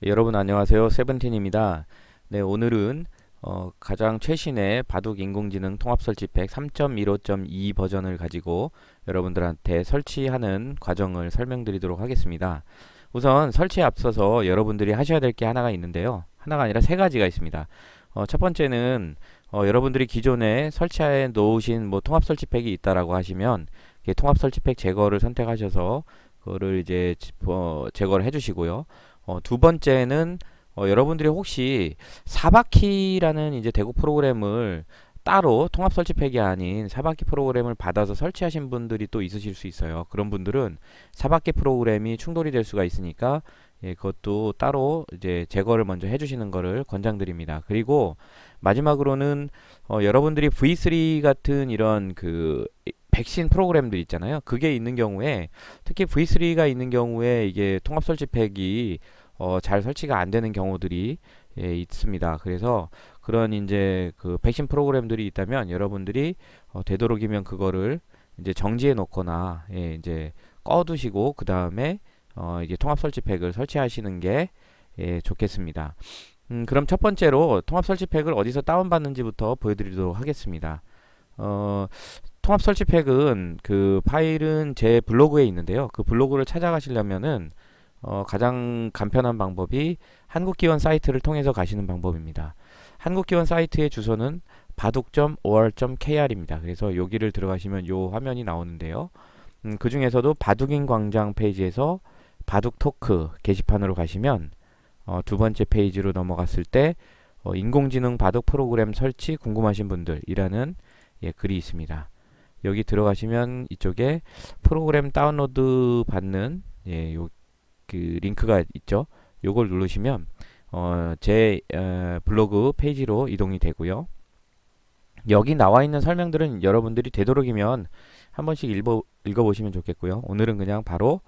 여러분 안녕하세요. 세븐틴입니다. 네, 오늘은 가장 최신의 바둑 인공지능 통합설치팩 3.15.2 버전을 가지고 여러분들한테 설치하는 과정을 설명드리도록 하겠습니다. 우선 설치에 앞서서 여러분들이 하셔야 될 게 하나가 있는데요. 하나가 아니라 세 가지가 있습니다. 첫 번째는 여러분들이 기존에 설치해 놓으신 통합설치팩이 있다라고 하시면 통합설치팩 제거를 선택하셔서 그거를 이제 제거를 해주시고요. 두 번째는 여러분들이 혹시 사바키라는 이제 대구 프로그램을 따로 통합 설치팩이 아닌 사바키 프로그램을 받아서 설치하신 분들이 또 있으실 수 있어요. 그런 분들은 사바키 프로그램이 충돌이 될 수가 있으니까 그것도 따로 이제 제거를 먼저 해주시는 거를 권장드립니다. 그리고 마지막으로는 여러분들이 V3 같은 이런 그 백신 프로그램들 있잖아요. 그게 있는 경우에 특히 V3가 있는 경우에 이게 통합 설치팩이 잘 설치가 안 되는 경우들이 있습니다. 그래서 그런 이제 그 백신 프로그램들이 있다면 여러분들이 되도록이면 그거를 이제 정지해 놓거나 이제 꺼두시고 그 다음에 이제 통합 설치팩을 설치하시는 게 좋겠습니다. 그럼 첫 번째로 통합 설치팩을 어디서 다운받는지부터 보여드리도록 하겠습니다. 어, 통합 설치팩은 그 파일은 제 블로그에 있는데요. 그 블로그를 찾아가시려면은 가장 간편한 방법이 한국기원 사이트를 통해서 가시는 방법입니다. 한국기원 사이트의 주소는 바둑.or.kr입니다. 그래서 여기를 들어가시면 요 화면이 나오는데요. 그 중에서도 바둑인 광장 페이지에서 바둑 토크 게시판으로 가시면 두 번째 페이지로 넘어갔을 때 인공지능 바둑 프로그램 설치 궁금하신 분들이라는 글이 있습니다. 여기 들어가시면 이쪽에 프로그램 다운로드 받는 그 링크가 있죠. 요걸 누르시면 제 블로그 페이지로 이동이 되고요. 여기 나와 있는 설명들은 여러분들이 되도록이면 한 번씩 읽어보시면 좋겠고요. 오늘은 그냥 바로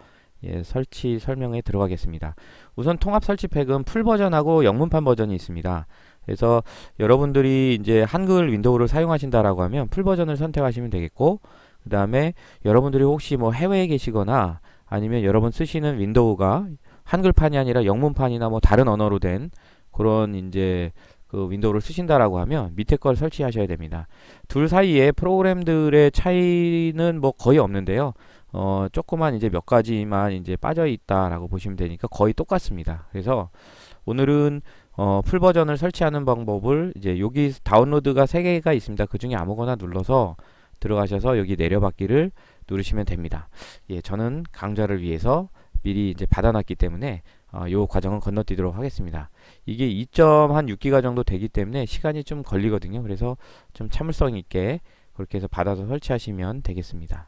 설치 설명에 들어가겠습니다. 우선 통합 설치팩은 풀 버전하고 영문판 버전이 있습니다. 그래서 여러분들이 이제 한글 윈도우를 사용하신다라고 하면 풀 버전을 선택하시면 되겠고, 그 다음에 여러분들이 혹시 뭐 해외에 계시거나 아니면 여러분 쓰시는 윈도우가 한글판이 아니라 영문판이나 뭐 다른 언어로 된 그런 이제 그 윈도우를 쓰신다라고 하면 밑에 걸 설치하셔야 됩니다. 둘 사이에 프로그램들의 차이는 뭐 거의 없는데요. 조그만 이제 몇 가지만 이제 빠져 있다라고 보시면 되니까 거의 똑같습니다. 그래서 오늘은 풀 버전을 설치하는 방법을 이제 여기 다운로드가 3개가 있습니다. 그 중에 아무거나 눌러서 들어가셔서 여기 내려받기를 누르시면 됩니다. 저는 강좌를 위해서 미리 이제 받아놨기 때문에 요 과정은 건너뛰도록 하겠습니다. 이게 2.6기가 정도 되기 때문에 시간이 좀 걸리거든요. 그래서 좀 참을성 있게 그렇게 해서 받아서 설치하시면 되겠습니다.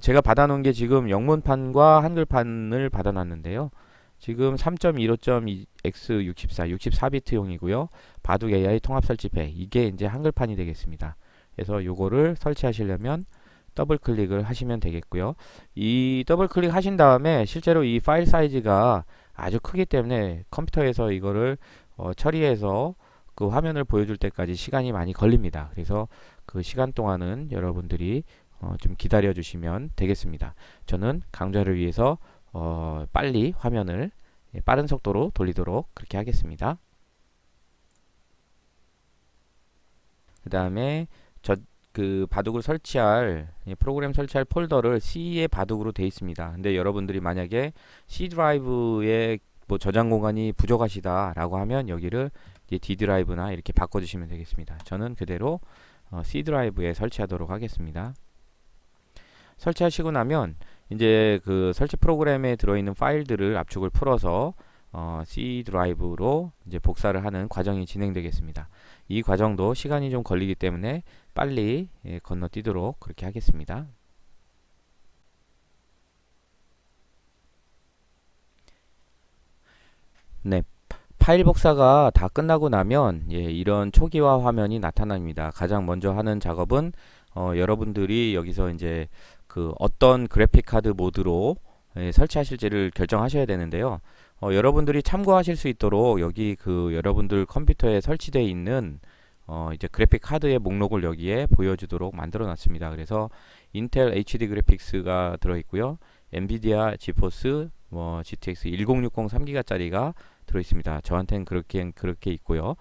제가 받아놓은 게 지금 영문판과 한글판을 받아놨는데요. 지금 3.15.2x64 64비트용이고요. 바둑 AI 통합 설치팩 이게 이제 한글판이 되겠습니다. 그래서 요거를 설치하시려면 더블 클릭을 하시면 되겠고요. 이 더블 클릭 하신 다음에 실제로 이 파일 사이즈가 아주 크기 때문에 컴퓨터에서 이거를 처리해서 그 화면을 보여줄 때까지 시간이 많이 걸립니다. 그래서 그 시간 동안은 여러분들이 좀 기다려 주시면 되겠습니다. 저는 강좌를 위해서 빨리 화면을 빠른 속도로 돌리도록 그렇게 하겠습니다. 그 다음에 그 바둑을 설치할 프로그램 설치할 폴더를 C의 바둑으로 되어 있습니다. 근데 여러분들이 만약에 C 드라이브에 뭐 저장 공간이 부족하시다 라고 하면 여기를 이제 D 드라이브나 이렇게 바꿔주시면 되겠습니다. 저는 그대로 C 드라이브에 설치하도록 하겠습니다. 설치하시고 나면 이제 그 설치 프로그램에 들어있는 파일들을 압축을 풀어서 C 드라이브로 이제 복사를 하는 과정이 진행되겠습니다. 이 과정도 시간이 좀 걸리기 때문에 빨리 건너뛰도록 그렇게 하겠습니다. 네, 파일 복사가 다 끝나고 나면 이런 초기화 화면이 나타납니다. 가장 먼저 하는 작업은 여러분들이 여기서 이제 그 어떤 그래픽 카드 모드로 설치하실지를 결정하셔야 되는데요. 여러분들이 참고하실 수 있도록 여기 그 여러분들 컴퓨터에 설치되어 있는 이제 그래픽 카드의 목록을 여기에 보여주도록 만들어 놨습니다. 그래서 인텔 HD 그래픽스가 들어있고요. 엔비디아 지포스 뭐 GTX 1060 3기가짜리가 들어있습니다. 저한테는 그렇게 있고요.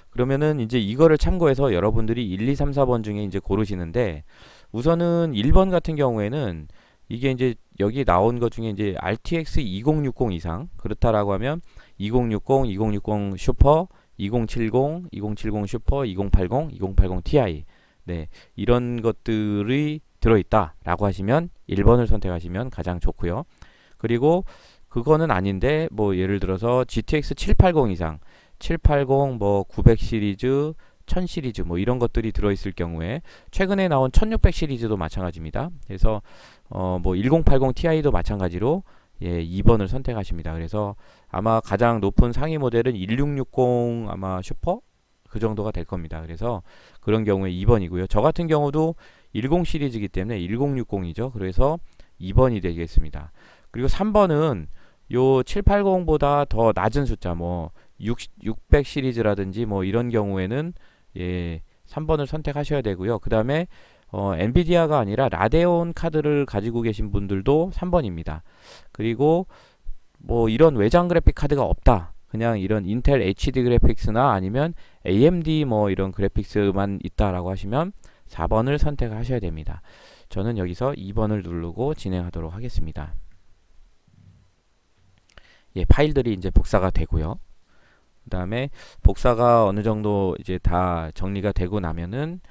그러면은 이제 이거를 참고해서 여러분들이 1, 2, 3, 4번 중에 이제 고르시는데, 우선은 1번 같은 경우에는 이게 이제 여기 나온 것 중에 이제 RTX 2060 이상, 그렇다라고 하면 2060, 2060 슈퍼, 2070, 2070 슈퍼, 2080, 2080 Ti, 네, 이런 것들이 들어있다라고 하시면 1번을 선택하시면 가장 좋고요. 그리고 그거는 아닌데 뭐 예를 들어서 GTX 780 이상, 780 뭐 900 시리즈, 1000 시리즈 뭐 이런 것들이 들어있을 경우에, 최근에 나온 1600 시리즈도 마찬가지입니다. 그래서 뭐 1080 Ti도 마찬가지로 2번을 선택하십니다. 그래서 아마 가장 높은 상위 모델은 1660 아마 슈퍼 그 정도가 될 겁니다. 그래서 그런 경우에 2번이고요. 저 같은 경우도 10 시리즈이기 때문에 1060이죠. 그래서 2번이 되겠습니다. 그리고 3번은 요 780보다 더 낮은 숫자, 뭐 600 시리즈라든지 뭐 이런 경우에는 3번을 선택하셔야 되고요. 그 다음에 엔비디아가 아니라 라데온 카드를 가지고 계신 분들도 3번입니다. 그리고 뭐 이런 외장 그래픽 카드가 없다, 그냥 이런 인텔 HD 그래픽스나 아니면 AMD 뭐 이런 그래픽스만 있다라고 하시면 4번을 선택하셔야 됩니다. 저는 여기서 2번을 누르고 진행하도록 하겠습니다. 파일들이 이제 복사가 되고요. 그 다음에 복사가 어느 정도 이제 다 정리가 되고 나면은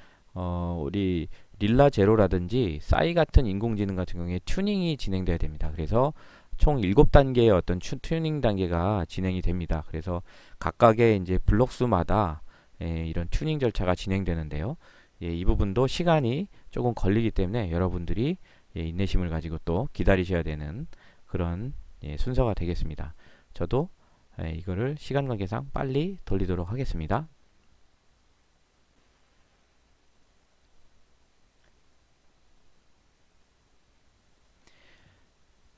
우리 릴라 제로라든지 싸이 같은 인공지능 같은 경우에 튜닝이 진행돼야 됩니다. 그래서 총 7단계의 어떤 튜닝 단계가 진행이 됩니다. 그래서 각각의 이제 블록 수마다 이런 튜닝 절차가 진행되는데요. 이 부분도 시간이 조금 걸리기 때문에 여러분들이 인내심을 가지고 또 기다리셔야 되는 그런 순서가 되겠습니다. 저도 이거를 시간 관계상 빨리 돌리도록 하겠습니다.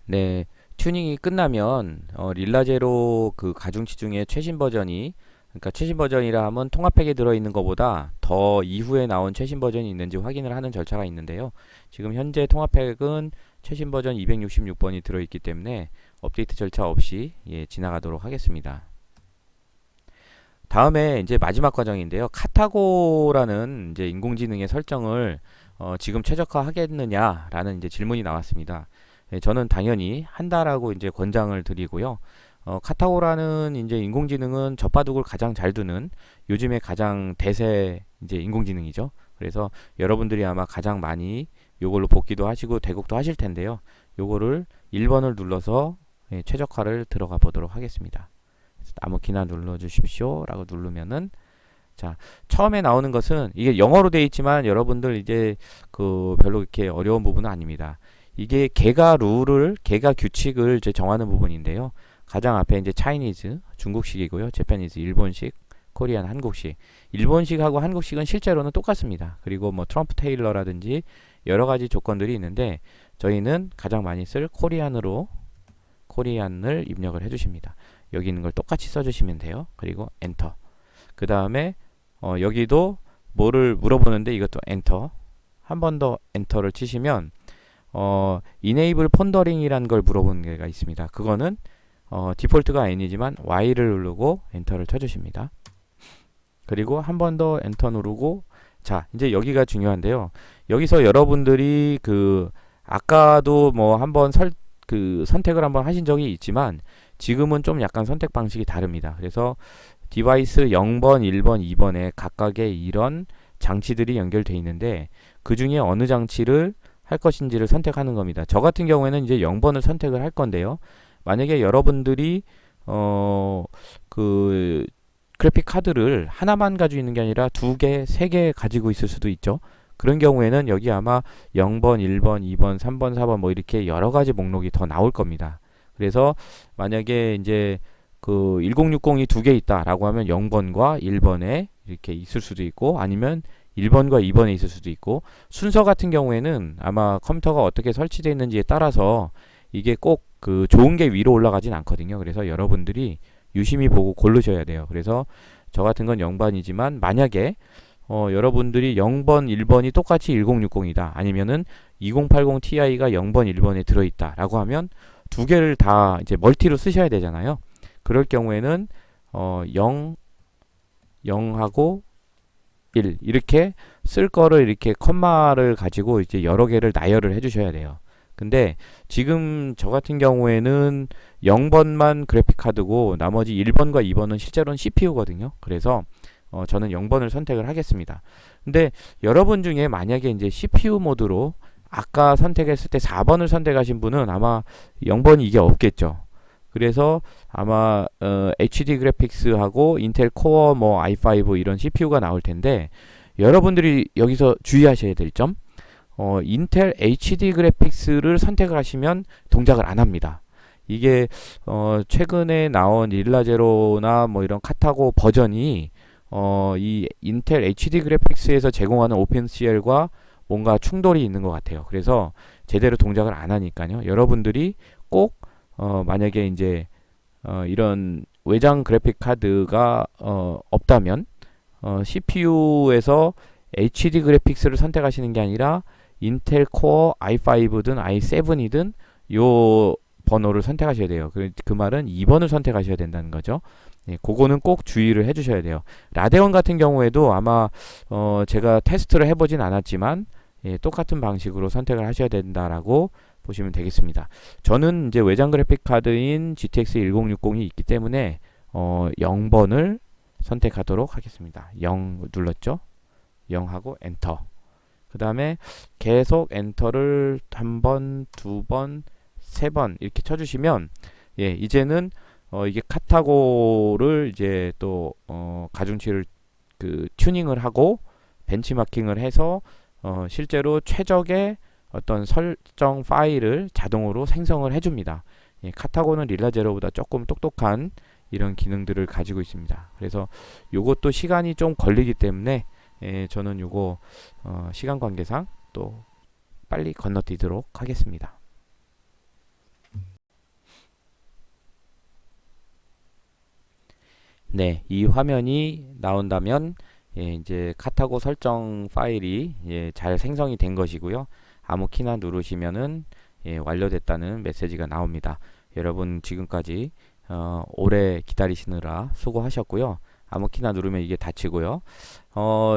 네, 튜닝이 끝나면 릴라제로 그 가중치 중에 최신 버전이, 그러니까 최신 버전이라 하면 통합팩에 들어있는 것보다 더 이후에 나온 최신 버전이 있는지 확인을 하는 절차가 있는데요. 지금 현재 통합팩은 최신 버전 266번이 들어있기 때문에 업데이트 절차 없이 지나가도록 하겠습니다. 다음에 이제 마지막 과정인데요. 카타고라는 이제 인공지능의 설정을 지금 최적화하겠느냐라는 이제 질문이 나왔습니다. 저는 당연히 한다라고 이제 권장을 드리고요. 카타고라는 이제 인공지능은 젖바둑을 가장 잘 두는 요즘에 가장 대세 이제 인공지능이죠. 그래서 여러분들이 아마 가장 많이 요걸로 복기도 하시고 대국도 하실 텐데요. 요거를 1번을 눌러서 최적화를 들어가 보도록 하겠습니다. 아무 키나 눌러 주십시오 라고 누르면은, 자, 처음에 나오는 것은 이게 영어로 되어 있지만 여러분들 이제 그 별로 이렇게 어려운 부분은 아닙니다. 이게 개가 규칙을 이제 정하는 부분인데요. 가장 앞에 이제 차이니즈 중국식이고요. 재패니즈 일본식, 코리안 한국식. 일본식하고 한국식은 실제로는 똑같습니다. 그리고 뭐 트럼프 테일러라든지 여러 가지 조건들이 있는데 저희는 가장 많이 쓸 코리안을 입력을 해주십니다. 여기 있는 걸 똑같이 써주시면 돼요. 그리고 엔터. 그 다음에 여기도 뭐를 물어보는데 이것도 엔터. 한 번 더 엔터를 치시면 enable 폰더링이라는 걸 물어보는 게가 있습니다. 그거는 디폴트가 N이지만 Y를 누르고 엔터를 쳐주십니다. 그리고 한 번 더 엔터 누르고, 자, 이제 여기가 중요한데요. 여기서 여러분들이 그 아까도 뭐 한번 선택을 한번 하신 적이 있지만 지금은 좀 약간 선택 방식이 다릅니다. 그래서 디바이스 0번, 1번, 2번에 각각의 이런 장치들이 연결되어 있는데 그 중에 어느 장치를 할 것인지를 선택하는 겁니다. 저 같은 경우에는 이제 0번을 선택을 할 건데요. 만약에 여러분들이 그 그래픽 카드를 하나만 가지고 있는 게 아니라 2개, 3개 가지고 있을 수도 있죠. 그런 경우에는 여기 아마 0번, 1번, 2번, 3번, 4번 뭐 이렇게 여러 가지 목록이 더 나올 겁니다. 그래서 만약에 이제 그 1060이 2개 있다라고 하면 0번과 1번에 이렇게 있을 수도 있고, 아니면 1번과 2번에 있을 수도 있고, 순서 같은 경우에는 아마 컴퓨터가 어떻게 설치되어 있는지에 따라서 이게 꼭 그 좋은 게 위로 올라가진 않거든요. 그래서 여러분들이 유심히 보고 고르셔야 돼요. 그래서 저 같은 건 0번이지만 만약에 여러분들이 0번, 1번이 똑같이 1060이다. 아니면은 2080 Ti가 0번, 1번에 들어있다 라고 하면 두 개를 다 이제 멀티로 쓰셔야 되잖아요. 그럴 경우에는 0, 0하고 1 이렇게 쓸 거를 이렇게 컴마를 가지고 이제 여러 개를 나열을 해 주셔야 돼요. 근데 지금 저 같은 경우에는 0번만 그래픽 카드고 나머지 1번과 2번은 실제로는 CPU거든요. 그래서 저는 0번을 선택을 하겠습니다. 근데 여러분 중에 만약에 이제 CPU 모드로 아까 선택했을 때 4번을 선택하신 분은 아마 0번이 이게 없겠죠. 그래서 아마 HD 그래픽스하고 인텔 코어 뭐 i5 이런 CPU가 나올 텐데 여러분들이 여기서 주의하셔야 될 점, 인텔 HD 그래픽스를 선택을 하시면 동작을 안 합니다. 이게 최근에 나온 릴라제로나 뭐 이런 카타고 버전이 이 인텔 HD 그래픽스에서 제공하는 오펜CL과 뭔가 충돌이 있는 것 같아요. 그래서 제대로 동작을 안 하니까요. 여러분들이 꼭 만약에 이제 이런 외장 그래픽 카드가 없다면 CPU에서 HD 그래픽스를 선택하시는 게 아니라 인텔 코어 i5든 i7이든 요 번호를 선택하셔야 돼요. 그 말은 2번을 선택하셔야 된다는 거죠. 예, 그거는 꼭 주의를 해주셔야 돼요. 라데온 같은 경우에도 아마 제가 테스트를 해보진 않았지만 예, 똑같은 방식으로 선택을 하셔야 된다라고 보시면 되겠습니다. 저는 이제 외장 그래픽 카드인 GTX 1060이 있기 때문에 0번을 선택하도록 하겠습니다. 0 눌렀죠? 0하고 엔터. 그 다음에 계속 엔터를 한 번, 두 번, 세 번 이렇게 쳐주시면 예, 이제는 이게 카타고를 이제 또 가중치를 그 튜닝을 하고 벤치마킹을 해서 실제로 최적의 어떤 설정 파일을 자동으로 생성을 해줍니다. 예, 카타고는 릴라제로보다 조금 똑똑한 이런 기능들을 가지고 있습니다. 그래서 요것도 시간이 좀 걸리기 때문에 예, 저는 요거 시간 관계상 또 빨리 건너뛰도록 하겠습니다. 네, 이 화면이 나온다면 예, 이제 카타고 설정 파일이 예, 잘 생성이 된 것이고요. 아무 키나 누르시면은 예, 완료됐다는 메시지가 나옵니다. 여러분 지금까지 오래 기다리시느라 수고하셨고요. 아무 키나 누르면 이게 닫히고요.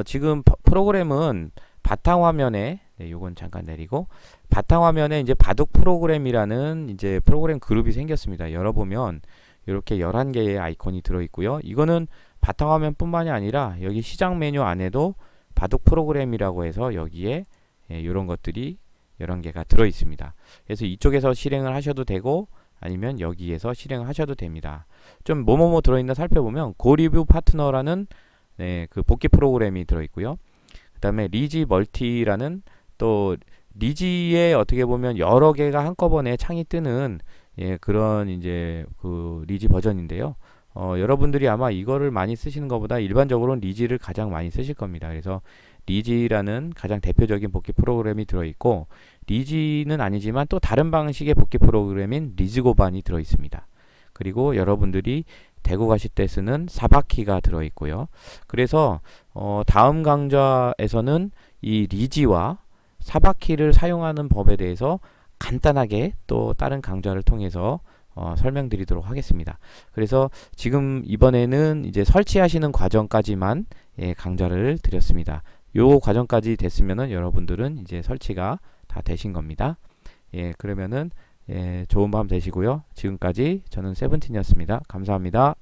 지금 프로그램은 바탕화면에 네, 요건 잠깐 내리고 바탕화면에 이제 바둑 프로그램이라는 이제 프로그램 그룹이 생겼습니다. 열어보면 이렇게 11개의 아이콘이 들어있고요. 이거는 바탕화면 뿐만이 아니라 여기 시작 메뉴 안에도 바둑 프로그램이라고 해서 여기에 예, 이런 것들이 11개가 들어있습니다. 그래서 이쪽에서 실행을 하셔도 되고 아니면 여기에서 실행을 하셔도 됩니다. 좀 뭐뭐뭐 들어있나 살펴보면 고리뷰 파트너라는 네, 그 복귀 프로그램이 들어있고요. 그 다음에 리지 멀티라는 또 리지에 어떻게 보면 여러 개가 한꺼번에 창이 뜨는 예, 그런 이제 그 리지 버전인데요. 여러분들이 아마 이거를 많이 쓰시는 것보다 일반적으로는 리지를 가장 많이 쓰실 겁니다. 그래서 리지라는 가장 대표적인 복귀 프로그램이 들어있고 리지는 아니지만 또 다른 방식의 복귀 프로그램인 리즈고반이 들어있습니다. 그리고 여러분들이 대구 가실 때 쓰는 사바키가 들어있고요. 그래서 다음 강좌에서는 이 리지와 사바키를 사용하는 법에 대해서 간단하게 또 다른 강좌를 통해서 설명드리도록 하겠습니다. 그래서 지금 이번에는 이제 설치하시는 과정까지만 예, 강좌를 드렸습니다. 요 과정까지 됐으면은 여러분들은 이제 설치가 다 되신 겁니다. 예, 그러면은 예, 좋은 밤 되시고요. 지금까지 저는 세븐틴이었습니다. 감사합니다.